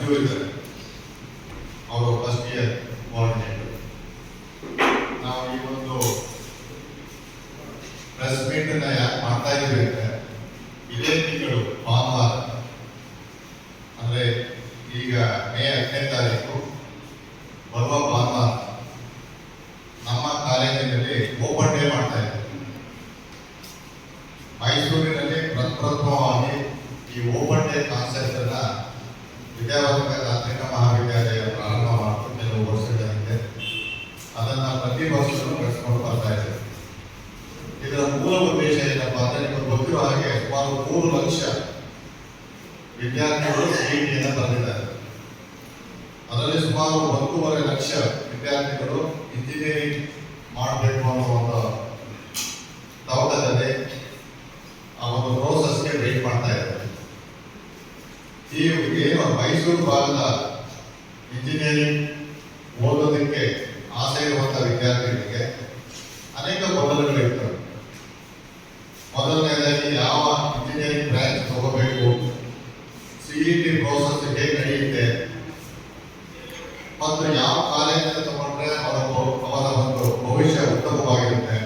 ಮಂಜು ಇದ್ದಾರೆ, ಅವರು first year coordinator. ನಾವು ಈ ಒಂದು ಪ್ರೆಸ್ ಮೀಟ್ ಅನ್ನ ಯಾಕೆ ಮಾಡ್ತಾ ಇದ್ದೀವಿ ಅಂದ್ರೆ, ಇದೇ ತಿಂಗಳು ಭಾನುವಾರ ಅಂದ್ರೆ ಈಗ ಮೇ 10ನೇ ತಾರೀಕು ಬರುವ ಭಾನುವಾರ ನಮ್ಮ ಕಾಲೇಜಿನಲ್ಲಿ ಓಪನ್ ಡೇ ಮಾಡ್ತಾ ಇದ್ದೀವಿ. ಮೈಸೂರಿನಲ್ಲಿ ಪ್ರಪ್ರಥಮವಾಗಿ ಈ ಓಪನ್ ಡೇ ಕಾನ್ಸೆಪ್ಟ್ ಅನ್ನ ವಿದ್ಯಾವರ್ಧಕ ತಾಂತ್ರಿಕ ಮಹಾವಿದ್ಯಾಲಯ ಪ್ರಾರಂಭ ಮಾಡಿಕೊಂಡು ಕೆಲವು ವರ್ಷಗಳ ಹಿಂದೆ ಅದನ್ನ ಪ್ರತಿ ವರ್ಷವೂ ನಡೆಸಿಕೊಂಡು ಬರ್ತಾ ಇದ್ದೇವೆ. ಇದರ ಮೂಲ ಉದ್ದೇಶ ಏನಪ್ಪಾ ಅಂದ್ರೆ, ನಿಮಗೆ ಗೊತ್ತಿರೋ ಹಾಗೆ ಸುಮಾರು 3 ಲಕ್ಷ ವಿದ್ಯಾರ್ಥಿಗಳು ಸಿಇಟಿಯನ್ನು ಬರೆದಿದ್ದಾರೆ. ಅದರಲ್ಲಿ ಸುಮಾರು 1.5 ಲಕ್ಷ ವಿದ್ಯಾರ್ಥಿಗಳು ಇಂಜಿನಿಯರಿಂಗ್ ಮಾಡಬೇಕು ಅನ್ನೋ ಒಂದು ತವಕದಲ್ಲಿ ಆ ಒಂದು ಪ್ರೋಸೆಸ್ಗೆ ವೇಟ್ ಮಾಡ್ತಾ ಇದ್ದಾರೆ. ಈ ಏನು ಮೈಸೂರು ಭಾಗದ ಇಂಜಿನಿಯರಿಂಗ್ ಓದೋದಕ್ಕೆ ಆಸೆ ಇರುವಂತಹ ವಿದ್ಯಾರ್ಥಿಗಳಿಗೆ ಅನೇಕ ಗೊಂದಲಗಳಿರ್ತವೆ. ಮೊದಲನೇದಾಗಿ ಯಾವ ಇಂಜಿನಿಯರಿಂಗ್ ಬ್ರಾಂಚ್ ತಗೋಬೇಕು, ಸಿಇಟಿ ಪ್ರೋಸೆಸ್ ಹೇಗೆ ನಡೆಯುತ್ತೆ, ಮತ್ತು ಯಾವ ಕಾಲೇಜಲ್ಲಿ ತಗೊಂಡ್ರೆ ಅವರ ಒಂದು ಭವಿಷ್ಯ ಉತ್ತಮವಾಗಿರುತ್ತೆ,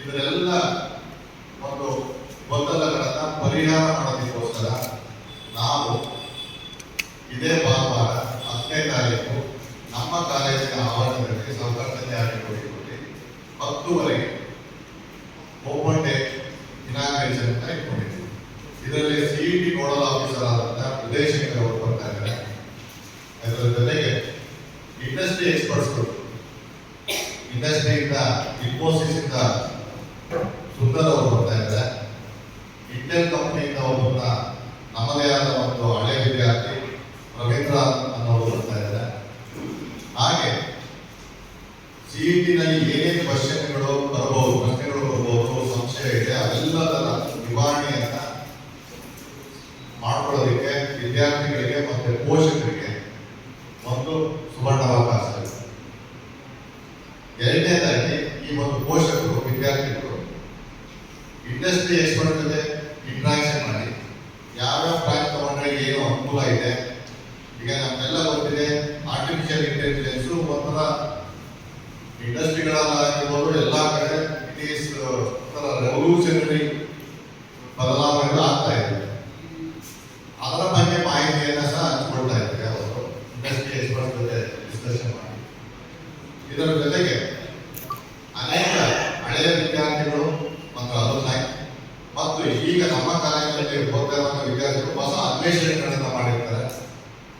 ಇದರೆಲ್ಲ ಒಂದು ಗೊಂದಲಗಳನ್ನ ಪರಿಹಾರ ಮಾಡೋದಕ್ಕೋಸ್ಕರ ನಾವು ಇದೇ ಭಾನುವಾರ 10ನೇ ತಾರೀಕು ನಮ್ಮ ಕಾಲೇಜಿನ ಆವರಣದಲ್ಲಿ ಸೌಕರ್ಯ ಆಗಿಕೊಟ್ಟು 10:00 ಓಪನ್ ಡೇ ಇನಾಗ್ರೇಷನ್ ಅಂತ ಇಟ್ಕೊಂಡಿದ್ದೀವಿ. ಇದರಲ್ಲಿ ಸಿಇಟಿ ನೋಡಲ್ ಆಫೀಸರ್ ಆದಂತಹ ಉದಯಶಂಕರ್ ಅವರು ಬರ್ತಾ ಇದ್ದಾರೆ. ಅದರ ಜೊತೆಗೆ ಇಂಡಸ್ಟ್ರಿ ಎಕ್ಸ್ಪರ್ಟ್ಸ್ಗಳು, ಇಂಡಸ್ಟ್ರಿಯಿಂದ ಇನ್ಫೋಸಿಸ್ ಇಂದ ಸುಂದರ್ ಅವರು ಬರ್ತಾ ಇದ್ದಾರೆ. ಇಂಟೆಲ್ ಕಂಪನಿಯಿಂದ ಒಬ್ಬರನ್ನ ನಮ್ಮದೇ ಆದ ಒಂದು ಹಳೆ ವಿದ್ಯಾರ್ಥಿ ರವೀಂದ್ರ ಅನ್ನೋರು ಬರ್ತಾ ಇದ್ದಾರೆ. ಹಾಗೆ ಸಿಇಟಿನಲ್ಲಿ ಏನೇನು ಪ್ರಶ್ನೆಗಳು ಬರಬಹುದು, ಸಂಶಯ ಇದೆ, ಅವೆಲ್ಲದರ ನಿವಾರಣೆಯನ್ನ ಮಾಡ್ಕೊಳ್ಳೋದಕ್ಕೆ ವಿದ್ಯಾರ್ಥಿಗಳಿಗೆ ಮತ್ತೆ ಪೋಷಕರಿಗೆ ಒಂದು ಸುವರ್ಣಾವಕಾಶ ಇದೆ. ಎರಡನೇದಾಗಿ ಈ ಒಂದು ಪೋಷಕರು ವಿದ್ಯಾರ್ಥಿಗಳು ಇಂಡಸ್ಟ್ರಿ ಎಕ್ಸ್ಪರ್ಟ್ ಜೊತೆ ಇಂಟ್ರಾಕ್ಷನ್ ಮಾಡಿ ಯಾವ್ಯಾವ ಬ್ರಾಂಚ್ ತಗೊಂಡ್ರೆ ಏನು ಅನುಕೂಲ ಇದೆ. ಈಗ ನಮ್ಮೆಲ್ಲ ಗೊತ್ತಿದೆ, ಆರ್ಟಿಫಿಷಿಯಲ್ ಇಂಟೆಲಿಜೆನ್ಸ್ ಒಂಥರ ಇಂಡಸ್ಟ್ರಿಗಳಾಗಿರ್ಬೋದು ಎಲ್ಲ ಕಡೆ ಇಟ್ ಈಸ್ ರೆವಲ್ಯೂಷನರಿ ಬದಲಾವಣೆಗಳು ಆಗ್ತಾ ಇದೆ. ಅದರ ಬಗ್ಗೆ ಮಾಹಿತಿಯನ್ನು ಸಹ ಹಂಚಿಕೊಳ್ತಾ ಇದ್ದಾರೆ ಅವರು ಇಂಡಸ್ಟ್ರಿ ಎಕ್ಸ್ಪರ್ಟ್ ಜೊತೆ ಡಿಸ್ಕಷನ್ ಮಾಡಿ. ಇದರ ಜೊತೆಗೆ ಅನೇಕ ಹಳೆಯ ವಿದ್ಯಾರ್ಥಿಗಳು ಮತ್ತು ಅಲುಮ್ನೈ ಮತ್ತು ಈಗ ನಮ್ಮ ಕಾಲೇಜಿನಲ್ಲಿ ಓದ್ತಾ ಇರುವಂತಹ ವಿದ್ಯಾರ್ಥಿಗಳು ಹೊಸ ಅನ್ವೇಷಣೆಗಳನ್ನು ಮಾಡಿರ್ತಾರೆ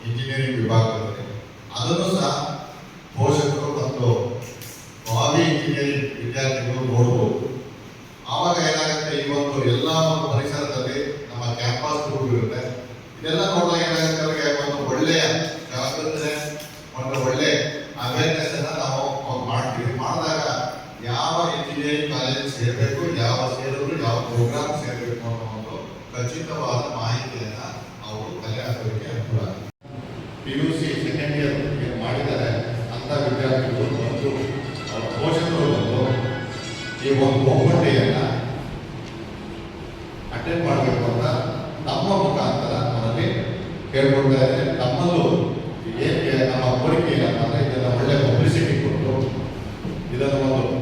ಇಂಜಿನಿಯರಿಂಗ್ ವಿಭಾಗದಲ್ಲಿ. ಅದನ್ನು ಸಹ ಪೋಷಕರು ಮತ್ತು ಭಾವಿ ಇಂಜಿನಿಯರಿಂಗ್ ವಿದ್ಯಾರ್ಥಿಗಳು ನೋಡ್ಬೋದು. ಆವಾಗ ಏನಾಗುತ್ತೆ, ಈ ಒಂದು ಎಲ್ಲ ಒಂದು ಪರಿಸರದಲ್ಲಿ ನಮ್ಮ ಕ್ಯಾಂಪಸ್ ಗ್ರೂಪ್ ಇರುತ್ತೆ. ಇದೆಲ್ಲ ನೋಡಿದಾಗ ಏನಾಗುತ್ತೆ, ಅವರಿಗೆ ಒಂದು ಒಳ್ಳೆಯ ಜಾಗೃತಿ, ಒಂದು ಒಳ್ಳೆ ಅವೇರ್ನೆಸ್ ಅನ್ನ ನಾವು ಮಾಡ್ತೀವಿ. ಮಾಡಿದಾಗ ಯಾವ ಇಂಜಿನಿಯರಿಂಗ್ ಕಾಲೇಜ್ ಸೇರಬೇಕು, ಯಾವ ಸೇರಿದ್ರು, ಯಾವ ಪ್ರೋಗ್ರಾಮ್ ಸೇರಬೇಕು ಅನ್ನೋ ಒಂದು ಖಚಿತವಾದ ಮಾಹಿತಿಯನ್ನ ಅವರು ಕಲೆ ಹಾಕೋದಕ್ಕೆ ಅನುಕೂಲ ಆಗುತ್ತೆ. PUC ಸೆಕೆಂಡ್ ಇಯರ್ ಮಾಡಿದ್ದಾರೆ ಅಂತ ವಿದ್ಯಾರ್ಥಿಗಳು ಮತ್ತು ಅವರ ಪೋಷಕರು ಬಂದು ಈ ಒಂದು ಓಪನ್ ಡೇಯನ್ನ ಅಟೆಂಡ್ ಮಾಡಬೇಕು ಅಂತ ನಮ್ಮ ಮುಖಾಂತರ ಅವರಲ್ಲಿ ಕೇಳ್ಕೊಳ್ತಾ ಇದ್ದಾರೆ. ನಮ್ಮಲ್ಲೂ ನಮ್ಮ ಕೋರಿಕೆ ಏನಪ್ಪ ಅಂದ್ರೆ, ಇದನ್ನು ಒಳ್ಳೆ ಪಬ್ಲಿಸಿಟಿ ಕೊಟ್ಟು ಇದನ್ನು ಒಂದು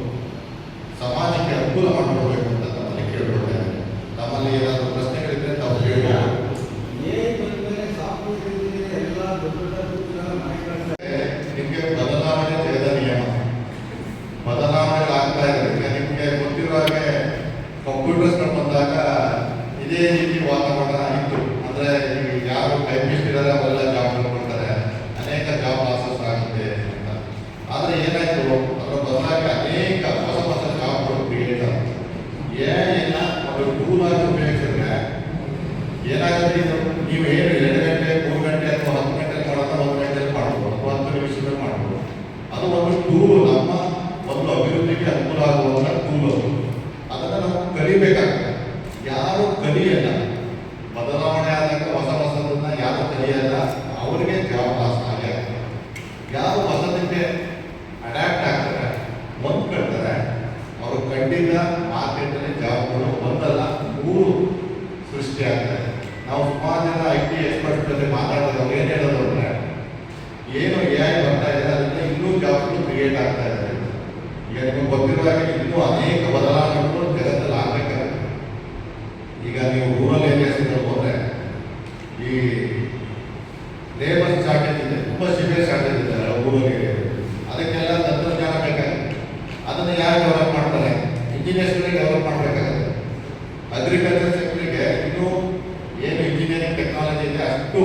ಸಮಾಜಕ್ಕೆ ಅನುಕೂಲ ಮಾಡಿಕೊಡ್ಬೇಕು ಅಂತ ನಮ್ಮಲ್ಲಿ ಕೇಳ್ಕೊಳ್ತಾ ಇದ್ದಾರೆ. ನಮ್ಮಲ್ಲಿ ಏನಾದರೂ ಪ್ರಶ್ನೆಗಳಿದ್ರೆ ನಾವು ಕೇಳಬಹುದು. ನಿಮಗೆ ಬದಲಾವಣೆ ತೆಗೆದ ನಿಯಮ ಬದಲಾವಣೆಗಳಾಗ್ತಾ ಇದೆ. ನಿಮಗೆ ಗೊತ್ತಿರೋ ಹಾಗೆ ಕಂಪ್ಯೂಟರ್ಸ್ ಬಂದಾಗ ಇದೇ ರೀತಿ ವಾತಾವರಣ ಇತ್ತು. ಅಂದ್ರೆ ಯಾರು ಟೈಪಿಸ್ಟ್ ಇದ್ದಾರೆ ಅವರೆಲ್ಲ ಜಾಬ್ ಮಾಡ್ತಾರೆ, ಅನೇಕ ಜಾಬ್ ಲಾಸಸ್ ಆಗುತ್ತೆ ಅಂತ. ಆದ್ರೆ ಏನಾಯ್ತು, ಅದರ ಬದಲಾಗಿ ಅನೇಕ ಹೊಸ ಜಾಬ್ಗಳು ಕ್ರಿಯೇಟ್ ಆಗುತ್ತೆ. ಏನಿಲ್ಲ, ಅವರು ಟೂಲ್ ಆಗಿ ಉಪಯೋಗಿಸಿದ್ರೆ ಏನಾಗುತ್ತೆ, ನೀವು ಏನು 2 ಗಂಟೆ 3 ಗಂಟೆ ಅಥವಾ 10 ಗಂಟೆ ಮಾಡೋದನ್ನ 1 ಗಂಟೆಯಲ್ಲಿ ಮಾಡ್ಬೋದು ಅಥವಾ 10 ನಿಮಿಷದಲ್ಲಿ ಮಾಡ್ಬೋದು. ಅದು ಒಂದು ಟೂಲ್, ನಮ್ಮ ಒಂದು ಅಭಿವೃದ್ಧಿಗೆ ಅನುಕೂಲ ಆಗುವಂಥ ಟೂಲ್. ಅದನ್ನು ನಾವು ಕಲಿಬೇಕಾಗುತ್ತೆ. ಯಾರು ಕಲಿಯಲ್ಲ, ಬದಲಾವಣೆ ಆದಾಗ ಹೊಸದನ್ನ ಯಾರು ಕಲಿಯಲ್ಲ, ಅವರಿಗೆ ಜಾಬ್ ಲಾಸ್ ಆಗೇ ಆಗ್ತದೆ. ಯಾರು ಹೊಸದಕ್ಕೆ ಅಡ್ಯಾಪ್ಟ್ ಆಗ್ತಾರೆ, ಹೊಂದ್ಕೊಳ್ತಾರೆ, ಅವರು ಖಂಡಿತ ಮಾರ್ಕೆಟಲ್ಲಿ ಜಾಬ್ಗಳು 1 ಅಲ್ಲ 3 ಸೃಷ್ಟಿ ಆಗ್ತಾರೆ. ನಾವು ಸುಮಾರು ಜನ IT ಎಕ್ಸ್ಪರ್ಟ್ಸ್ ಜೊತೆ ಮಾತಾಡಿದಾಗ ಅವ್ರು ಏನು ಹೇಳೋದು ಅಂದರೆ, ಏನು AI ಬರ್ತಾ ಇದೆ ಅದರಿಂದ ಇನ್ನೂ ಜಾಬ್ಗಳು ಕ್ರಿಯೇಟ್ ಆಗ್ತಾ ಇದೆ. ಈಗ ನಿಮಗೆ ಗೊತ್ತಿರೋ ಹಾಗೆ ಇನ್ನೂ ಅನೇಕ ಬದಲಾವಣೆಗಳು ಜಗತ್ತಲ್ಲಿ ಆಗಬೇಕಾಗುತ್ತೆ. ಈಗ ನೀವು ರೂರಲ್ ಏರಿಯಾಸಿಂದ ಹೋದರೆ ಈ ಲೇಬರ್ ಶಾರ್ಟೇಜ್ ಇದೆ, ತುಂಬ ಸಿವಿಯರ್ ಶಾರ್ಟೇಜ್ ಇದೆ ರೂರಲ್ ಏರಿಯಾ. ಅದಕ್ಕೆಲ್ಲ ತಂತ್ರಜ್ಞಾನ ಬೇಕಾಗುತ್ತೆ. ಅದನ್ನು ಯಾರು ಡೆವಲಪ್ ಮಾಡ್ತಾರೆ? ಇಂಜಿನಿಯರ್ಸ್ಗಳೇ ಡೆವಲಪ್ ಮಾಡಬೇಕಾಗುತ್ತೆ. ಅಗ್ರಿಕಲ್ಚರ್ ಸೆಕ್ಟರ್ಗೆ ಇನ್ನೂ ಏನು ಇಂಜಿನಿಯರಿಂಗ್ ಟೆಕ್ನಾಲಜಿ ಇದೆ ಅಷ್ಟು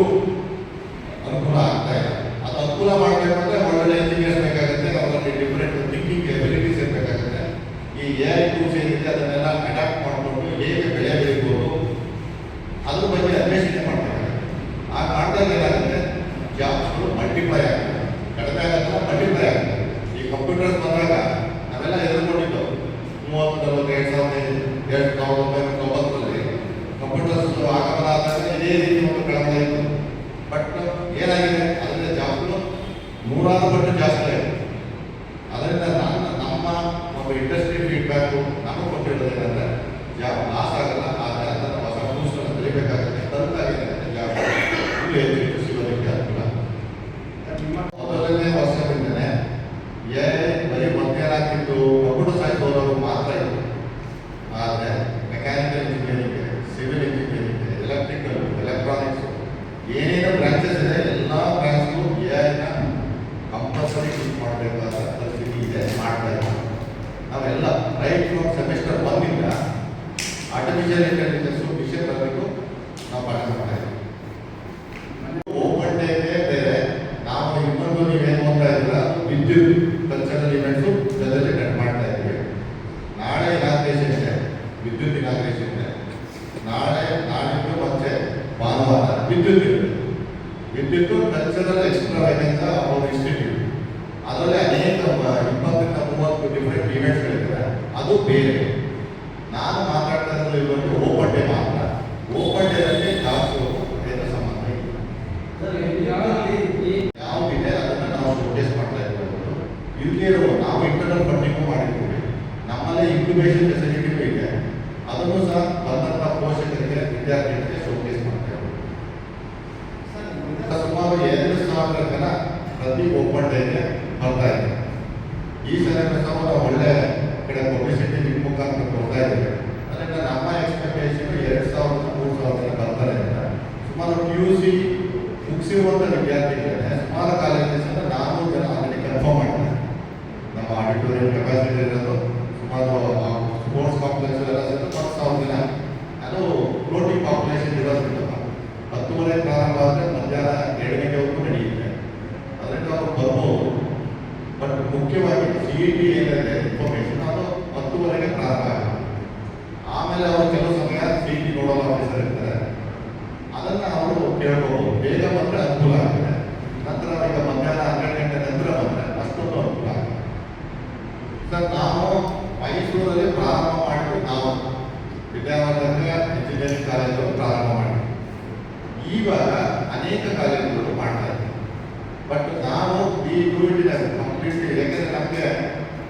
ಅನುಕೂಲ ಆಗ್ತಾ ಇಲ್ಲ. ಅದು ಅನುಕೂಲ ಮಾಡಬೇಕಂದ್ರೆ ಒಳ್ಳೊಳ್ಳೆ ಇಂಜಿನಿಯರ್ಸ್ ಬೇಕಾಗುತ್ತೆ, ಅವರಲ್ಲಿ ಡಿಫ್ರೆಂಟ್ ಥಿಂಕಿಂಗ್ ಎಬಿಲಿಟೀಸ್ ಇರಬೇಕಾಗುತ್ತೆ. ಈ AI ಟೂಲ್ಸ್ ಏನಿದೆ ಅದನ್ನೆಲ್ಲ ಅಡಾಪ್ಟ್ ಮಾಡಿಕೊಂಡು ಹೇಗೆ ಬೆಳೆ ಬೆಳಿಬೋದು ಅದ್ರ ಬಗ್ಗೆ ಅನ್ವೇಷಣೆ ಮಾಡಬೇಕಾಗುತ್ತೆ. ಆ ಮಾಡಿದಾಗ ಏನಾಗುತ್ತೆ, ಜಾಬ್ಸ್ಗಳು ಮಲ್ಟಿಪ್ಲೈ ಆಗುತ್ತೆ, ಕಡಿಮೆ ಆಗುತ್ತೆ, ಮಲ್ಟಿಪ್ಲೈ ಆಗುತ್ತೆ. ಈ ಕಂಪ್ಯೂಟರ್ಸ್ ಬಂದಾಗ ನಾವೆಲ್ಲ ಎದುರ್ಕೊಂಡಿದ್ದೆವು. 1990 ಕಂಪ್ಯೂಟರ್ಸ್ ಆಗಮನ ಆದಾಗ ಇದೇ ರೀತಿ ಒಂದು ಬೆಳವಣಿಗೆ ಇತ್ತು. ಬಟ್ ಏನಾಗಿದೆ, ಅದರಿಂದ ಜಾಬ್ಗಳು 100 ಪಟ್ಟು ಜಾಸ್ತಿ ಆಗಿದೆ. ಅದರಿಂದ ನಮ್ಮ ಒಂದು ಇಂಡಸ್ಟ್ರಿ ಫೀಡ್ಬ್ಯಾಕು ನಮಗೆ ಕೊಟ್ಟಿರೋದೇನೆಂದರೆ ಜಾಬ್ ಲಾಸ್ ಆಗಲ್ಲ, ಆದರೆ ಅದನ್ನು ಹೊಸ ಟೂಲ್ಸ್ಗಳನ್ನು ಕಲಿಬೇಕಾಗುತ್ತೆ. ತಂತಾಗಿದೆ ಜಾಬ್ ಇನ್ನೂ ಹೆಚ್ಚು ಸಿಗೋದಕ್ಕೆ ಅನುಕೂಲ. ಮೊದಲನೇ ವರ್ಷದಿಂದನೇ ಬರೀ ಮಧ್ಯಾಹ್ನ ಕಂಪ್ಯೂಟರ್ ಸೈನ್ಸ್ ಓದೋರು ಮಾತ್ರ ಇತ್ತು. ಆದರೆ mechanical engineering, civil engineering, electrical, electronics ಏನೇನು ಬ್ರಾಂಚಸ್ ಇದೆ ಎಲ್ಲ ಬ್ರಾಂಚ್ಗೂ AI ಕಂಪಲ್ಸರಿ ಯೂಸ್ ಮಾಡಬೇಕಾದ ಪರಿಸ್ಥಿತಿ ಇದೆ, ಮಾಡ್ತಾ ಇದ್ದೀವಿ. ನಾವೆಲ್ಲ right from semester 1 artificial intelligence ವಿಷಯ ಬರಬೇಕು ನಾವು ಪಾಠ ಮಾಡ್ತಾ ಇದ್ದೀವಿ. ಓಪನ್ ಡೇಗೆ ಬೇರೆ, ನಾವು ಇನ್ನೊಂದು ನೀವೇನು ಓದ್ತಾ ಇದ್ದೀರ ವಿದ್ಯುತ್ ಕಲ್ಚರಲ್ ಇವೆಂಟ್ಸು ಜೊತೆಲಿ ಅಟೆಂಡ್ ಮಾಡ್ತಾ ಇದ್ದೀವಿ. ನಾಳೆ ಇನಾಗ್ರೇಷನ್ ಇದೆ, ವಿದ್ಯುತ್ ಇನಾಗ್ರೇಷನ್ ಇದೆ. ನಾಡಿದ್ದು ಮತ್ತೆ ಭಾನುವಾರ ವಿದ್ಯುತ್ ಇದೆ. ವಿದ್ಯುತ್ ಕಲ್ಚರಲ್ ಎಕ್ಸ್ಟ್ರಾವೆಗೆನ್ಸ್ ಅವ್ರ ಇನ್ಸ್ಟಿಟ್ಯೂಟ್, ಅದರಲ್ಲಿ ಅನೇಕ 20-30 ಡಿಫ್ರೆಂಟ್ ಇವೆಂಟ್ಸ್ಗಳಿವೆ. ಅದು ಬೇರೆ. ನಾನು ಮಾತಾಡ್ತಾ ಇರೋದು ಇವತ್ತು ಓಪನ್ ಡೇ ಮಾತ್ರ. ಓಪನ್ ಡೇನಲ್ಲಿ ಜಾಬ್ಸು ಏನು ಸಂಬಂಧ ಇಲ್ಲ. ಯಾವುದಿದೆ ಅದನ್ನು ನಾವು ಶೋಕೇಸ್ ಮಾಡ್ತಾ ಇರ್ಬೋದು. ಇಲ್ಲಿ ನಾವು ಇಂಟರ್ನಲ್ ಫಂಡಿಂಗು ಮಾಡಿದ್ದೀವಿ. ನಮ್ಮಲ್ಲೇ ಇನ್ಕ್ಯುಬೇಷನ್ ಫೆಸಿಲಿಟಿನೂ ಇದೆ. ಅದನ್ನು ಸಹ ಬಂದಂಥ ಪೋಷಕರಿಗೆ, ವಿದ್ಯಾರ್ಥಿಗಳಿಗೆ ಶೋಕೇಸ್ ಮಾಡ್ತಾ ಇರ್ಬೋದು. ಸುಮಾರು 2,000 ಜನ ಪ್ರತಿ ಓಪನ್ ಡೇಗೆ ಬರ್ತಾ ಇದ್ದಾರೆ. ಈ ಸಲ ಸಹ ನಾವು ಒಳ್ಳೆ ಕಡೆ ಪಬ್ಲಿಸಿಟಿ ನಿಮ್ಮ ಮುಖಾಂತರ ಕೊಡ್ತಾ ಇದ್ದೇವೆ. ಅದರಿಂದ ನಮ್ಮ ಎಕ್ಸ್ಪೆಕ್ಟೇಷನ್ 2,000-3,000 ಜನ ಬರ್ತಾರೆ ಅಂತ. ಸುಮಾರು PUC ಮುಗಿಸಿರುವಂಥ ವಿದ್ಯಾರ್ಥಿಗಳಿಗೆ ಸುಮಾರು ಕಾಲೇಜಸ್ 400 ಜನ ಆಲ್ರೆಡಿ ಕನ್ಫರ್ಮ್ ಮಾಡಿದ್ದಾರೆ. ನಮ್ಮ ಆಡಿಟೋರಿಯಂ ಕೆಪಾಸಿಟಿ ಇರೋದು ಸುಮಾರು ಸ್ಪೋರ್ಟ್ಸ್ ಕಾಂಪ್ಲೆಕ್ಸ್ ಎಲ್ಲ ಸೇರಿ 10,000 ಜನ. ಅದು ಫ್ಲೋಟಿಂಗ್ ಪಾಪ್ಯುಲೇಷನ್ ಇರೋದ್ರಿಂದ 10:30 ಪ್ರಾರಂಭ ಆದರೆ ಮಧ್ಯಾಹ್ನ 2 ಗಂಟೆವರೆಗೂ ನಡೆಯುತ್ತೆ. ಅದರಿಂದ ಅವರು ಬರ್ಬೋದು. ಬಟ್ ಮುಖ್ಯವಾಗಿ CET ಏನಿದೆ ಇನ್ಫಾರ್ಮೇಷನ್ ಅದು 10:30ಗೆ ಪ್ರಾರಂಭ ಆಗುತ್ತೆ. ಆಮೇಲೆ ಅವರು ಕೆಲವು ಸಮಯ CET ನೋಡೋಲ್ಲ ಆಫೀಸರ್ ಇರ್ತಾರೆ, ಅದನ್ನು ಅವರು ಕೇಳ್ಬೋದು. ಬೇಗ ಬಂದರೆ ಅನುಕೂಲ ಆಗುತ್ತೆ. ನಂತರ ಈಗ ಮಧ್ಯಾಹ್ನ 12 ಗಂಟೆ ನಂತರ ಬಂದರೆ ಅಷ್ಟೊಂದು ಅನುಕೂಲ ಆಗುತ್ತೆ. ಸರ್, ನಾವು ಮೈಸೂರಲ್ಲಿ ಪ್ರಾರಂಭ ಮಾಡಿದ್ದು ನಾವು ವಿದ್ಯಾವರ್ಧಕ ಇಂಜಿನಿಯರಿಂಗ್ ಕಾಲೇಜಲ್ಲಿ ಪ್ರಾರಂಭ ಮಾಡಿದ್ವಿ. ಇವಾಗ ಅನೇಕ ಕಾಲೇಜುಗಳು ಮಾಡ್ತಾ ಇದ್ದೀವಿ. ಬಟ್ ನಾವು ಈ ಕಂಪ್ಲೀಟ್ಲಿ ಯಾಕೆಂದರೆ ನಮಗೆ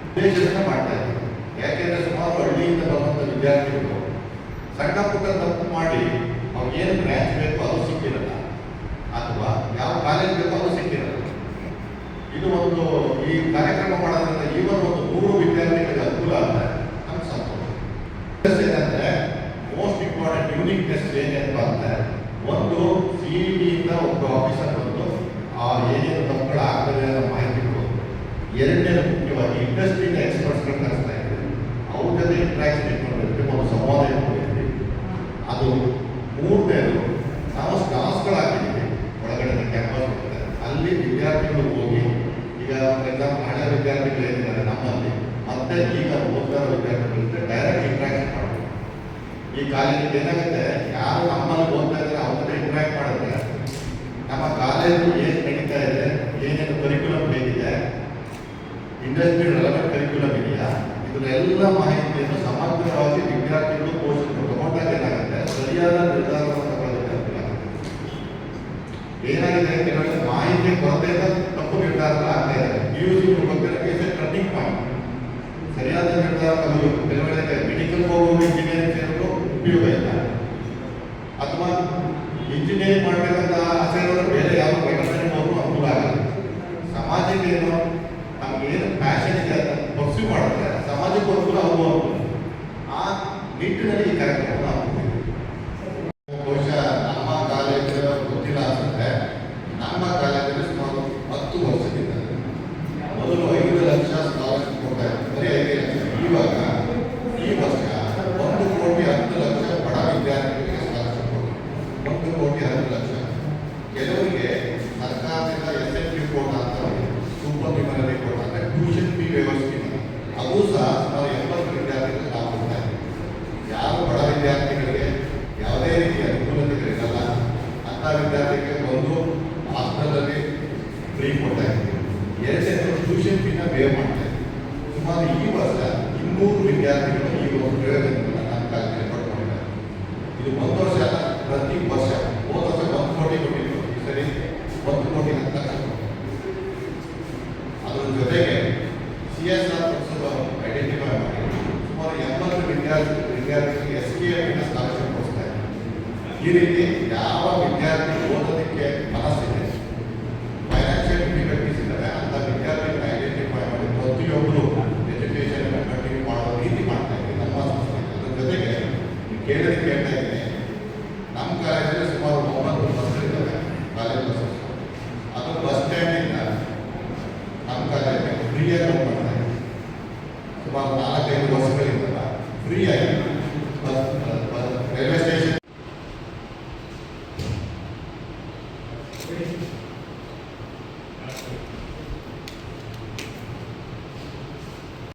ಉದ್ದೇಶದಿಂದ ಮಾಡ್ತಾ ಇದ್ದೀವಿ. ಯಾಕೆಂದರೆ ಸುಮಾರು ಹಳ್ಳಿಯಿಂದ ಬರುವಂಥ ವಿದ್ಯಾರ್ಥಿಗಳು ಸಣ್ಣ ಪುಟ್ಟ ತಪ್ಪು ಮಾಡಿ ಅವ್ರಿಗೇನು ಬ್ರ್ಯಾಂಚ್ ಬೇಕು ಅದು ಸಿಕ್ಕಿರಲ್ಲ, ಅಥವಾ ಯಾವ ಕಾಲೇಜ್ ಬೇಕು ಅದು ಸಿಕ್ಕಿರಲ್ಲ. ಇದು ಒಂದು ಈ ಕಾರ್ಯಕ್ರಮ ಮಾಡೋದ್ರಿಂದ ಈವನ್ ಒಂದು 3 ವಿದ್ಯಾರ್ಥಿಗಳಿಗೆ ಅನುಕೂಲ ಆದರೆ ನಮ್ಗೆ ಸಂತೋಷ. ಏನಂದರೆ ಮೋಸ್ಟ್ ಇಂಪಾರ್ಟೆಂಟ್ ಯೂನಿಕ್ನೆಸ್ ಏನಪ್ಪ ಅಂದರೆ, ಒಂದು CET ಇಂದ ಒಬ್ಬ ಆಫೀಸರ್ ಬಂದು ಆ ಏನೇನು ತಪ್ಪುಗಳು ಆಗ್ತದೆ ಅನ್ನೋ ಮಾಹಿತಿ ಕೊಡೋದು. ಎರಡನೇದು ಮುಖ್ಯವಾಗಿ ಇಂಡಸ್ಟ್ರಿಯಿಂದ ಎಕ್ಸ್ಪರ್ಟ್ಸ್ಗಳು ಕಳಿಸ್ತಾ ಇದ್ದೀವಿ. ಅವ್ರ ಜೊತೆ ಇಂಟ್ರಾಕ್ಷನ್ ಇಟ್ಕೊಂಡಿರ್ತೀವಿ, ಒಂದು ಸಂವಾದ ಇಟ್ಕೊಂಡಿರ್ತೀವಿ. ಅದು ಮೂರನೇದು, ನಾವು ಸ್ಟಾಲ್ಸ್ಗಳಾಗಿದ್ದೀವಿ ಒಳಗಡೆ ಕ್ಯಾಂಪಸ್ ಇರುತ್ತೆ. ಅಲ್ಲಿ ವಿದ್ಯಾರ್ಥಿಗಳು ಹೋಗಿ, ಈಗ ಫಾರ್ ಎಕ್ಸಾಂಪಲ್ ಹಳೆ ವಿದ್ಯಾರ್ಥಿಗಳು ಏನಿದ್ದಾರೆ ನಮ್ಮಲ್ಲಿ, ಮತ್ತೆ ಈಗ ಓದ್ತಾ ಇರೋ ವಿದ್ಯಾರ್ಥಿಗಳಿಂದ ಡೈರೆಕ್ಟ್ ಇಂಟ್ರಾಕ್ಷನ್ ಮಾಡಬೇಕು. ಈ ಕಾಲೇಜಿಗೆ ಏನಾಗುತ್ತೆ, ಯಾರು ನಮ್ಮಲ್ಲಿ ಓದ್ತಾ ಇದ್ದಾರೆ ಅವ್ರ ಜೊತೆ ಇಂಟ್ರಾಕ್ಟ್ ಮಾಡಿದ್ರೆ ನಮ್ಮ ಕಾಲೇಜು ಏನು ನಡೀತಾ ಇದೆ, ಏನೇನು ಕರಿಕ್ಯುಲಮ್ ಹೇಗಿದೆ, ಇಂಡಸ್ಟ್ರಿ ರೆಲೆವೆಂಟ್ ಕರಿಕ್ಯುಲಮ್ ಇದೆಯಾ, ಇದರೆಲ್ಲ ಮಾಹಿತಿಯನ್ನು ಸಮಗ್ರವಾಗಿ ವಿದ್ಯಾರ್ಥಿಗಳು ಪೋಷಕರು ತಗೊಂಡಾಗ ಏನಾಗುತ್ತೆ, ಸರಿಯಾದ ನಿರ್ಧಾರವನ್ನು ತಗೊಳ್ಳೋದಕ್ಕೆ ಅನುಕೂಲ ಆಗುತ್ತೆ. ಏನಾಗಿದೆ, ಕೆಲವೊಂದು ಮಾಹಿತಿ ಕೊರತೆಯಿಂದ ತಪ್ಪು ನಿರ್ಧಾರಗಳಾಗ್ತಾ ಇದೆ. PUC ಬಗ್ಗೆ ಟರ್ನಿಂಗ್ ಪಾಯಿಂಟ್, ಸರಿಯಾದ ನಿರ್ಧಾರ ತಗೋಬೇಕು. ಕೆಲವೊಂದು ಮೆಡಿಕಲ್ ಹೋಗುವ ಇಂಜಿನಿಯರಿಂಗ್ ಸೇರೋದು ಉಪಯೋಗ ಇಲ್ಲ, ಅಥವಾ ನಮ್ಮ ಇಂಜಿನಿಯರಿಂಗ್ ಮಾಡಬೇಕಂತ ಆಸೆ ಇರೋರು ಬೇರೆ ಯಾವ ವೆಟರ್ನರಿ ಅವರು ಅನುಕೂಲ ಆಗಲ್ಲ. ಸಮಾಜಕ್ಕೆ ಏನು ನಮ್ಗೆ ಏನು ಪ್ಯಾಷನ್ ಇದೆ ಅಂತ ಪರ್ಸ್ಯೂ ಮಾಡಿದ್ರೆ ಸಮಾಜಕ್ಕೂ ಅನುಕೂಲ ಅವ್ರಿಗೂ ಅನುಕೂಲ. ಆ ನಿಟ್ಟಿನಲ್ಲಿ ಈ ಕಾರ್ಯಕ್ರಮ ಆಗ್ತಿದೆ. ಬಹುಶಃ ನಮ್ಮ ಕಾಲೇಜಿನ ಗೊತ್ತಿಲ್ಲ ಅಂತಂದ್ರೆ ನಮ್ಮ ಕಾಲೇಜಲ್ಲಿ ಸುಮಾರು 10 ವರ್ಷದಿಂದ ಮೊದಲು 5 ಲಕ್ಷ ಸ್ಕಾಲರ್ಶಿಪ್ ಕೊಡ್ತಾ ಇತ್ತು, ಬರೀ 5 ಲಕ್ಷ. ಇವಾಗ ಈ ವರ್ಷ 1,10,00,000 ಬಡ ವಿದ್ಯಾರ್ಥಿಗಳಿಗೆ ಸ್ಕಾಲರ್ಶಿಪ್ ಕೊಡ್ತಾರೆ. 1,10,00,000. ಕೆಲವರಿಗೆ ಸರ್ಕಾರದಿಂದ SNP ಕೋಟ ಅಂತ ಸೂಪರ್ ನ್ಯೂಮರರಿ ಕೋಟ ಅಂದರೆ ಟ್ಯೂಷನ್ ಫೀ ವ್ಯವಸ್ಥೆ ಅದು ಸಹ ಸುಮಾರು 80 ವಿದ್ಯಾರ್ಥಿಗಳಿಗೆ ನಾವು ಕೊಡ್ತಾ ಇದ್ದೀವಿ. ಯಾವ ಬಡ ವಿದ್ಯಾರ್ಥಿಗಳಿಗೆ ಯಾವುದೇ ರೀತಿಯ ಅನುಕೂಲತೆಗಳಿರಲ್ಲ ಅಂತ ವಿದ್ಯಾರ್ಥಿಗಳಿಗೆ ಒಂದು ಹಾಸ್ಟೆಲಲ್ಲಿ ಫ್ರೀ ಕೊಡ್ತಾ ಇದ್ದೀವಿ. ಎರಡನೇ ಟ್ಯೂಷನ್ ಫೀನ ಬೇವ್ ಮಾಡ್ತಾ ಇದ್ದೀವಿ. ಸುಮಾರು ಈ ವರ್ಷ 200 ವಿದ್ಯಾರ್ಥಿಗಳು ಈ ಒಂದು ಪ್ರಯೋಜನವನ್ನು ನಮ್ಮ ಕಾಲೇಜಲ್ಲಿ ಪಡ್ಕೊಂಡಿದ್ದಾರೆ. ಇದು ಒಂದು ವರ್ಷ ಅಲ್ಲ, ಪ್ರತಿ ವರ್ಷ. ಹೋದ ವರ್ಷ 1 ಕೋಟಿ ಕೊಟ್ಟಿದ್ದು, ಈ ಸರಿ 1,10,00,000 ಕೊಟ್ಟಿದ್ದು. ಅದರ ಜೊತೆಗೆ CSR ಐಡೆಂಟಿಫೈ ಮಾಡಿ ಸುಮಾರು 80 ವಿದ್ಯಾರ್ಥಿಗಳಿಗೆ SKM ಸ್ಕಾಲರ್ಶಿಪ್ ಕೊಡ್ತಾ ಇದ್ದಾರೆ. ಈ ರೀತಿ ಯಾವ ವಿದ್ಯಾರ್ಥಿ ಓದೋದಕ್ಕೆ ಮನಸ್ಸಿದೆ, ಫೈನಾನ್ಷಿಯಲ್ ಡಿಫಿಕಲ್ಟೀಸ್ ಇದ್ದಾವೆ ಅಂತ ವಿದ್ಯಾರ್ಥಿಗಳನ್ನ ಐಡೆಂಟಿಫೈ ಮಾಡಿ ಪ್ರತಿಯೊಬ್ಬರು ಎಜುಕೇಷನ್ ಕಂಟಿನ್ಯೂ ಮಾಡೋ ರೀತಿ ಮಾಡ್ತಾ ಇದ್ದೀವಿ ನಮ್ಮ ಸಂಸ್ಥೆ. ಅದ್ರ ಜೊತೆಗೆ ಕೇಳ್ತಾ ಇದ್ದೀನಿ, ನಮ್ಮ ಕಾಲೇಜಲ್ಲಿ ಸುಮಾರು 9 ಬಸ್ಗಳಿದ್ದಾವೆ, ಕಾಲೇಜ್ ಬಸ್. ಅದು ಬಸ್ ಸ್ಟ್ಯಾಂಡಿಂದ ನಮ್ಮ ಕಾಲೇಜಿಗೆ ಫ್ರೀಯಾಗಿ ಮಾಡ್ತಾ ಇದ್ದೀವಿ. ಸುಮಾರು 4-5 ಬಸ್ಗಳಿಂದ ಫ್ರೀಯಾಗಿ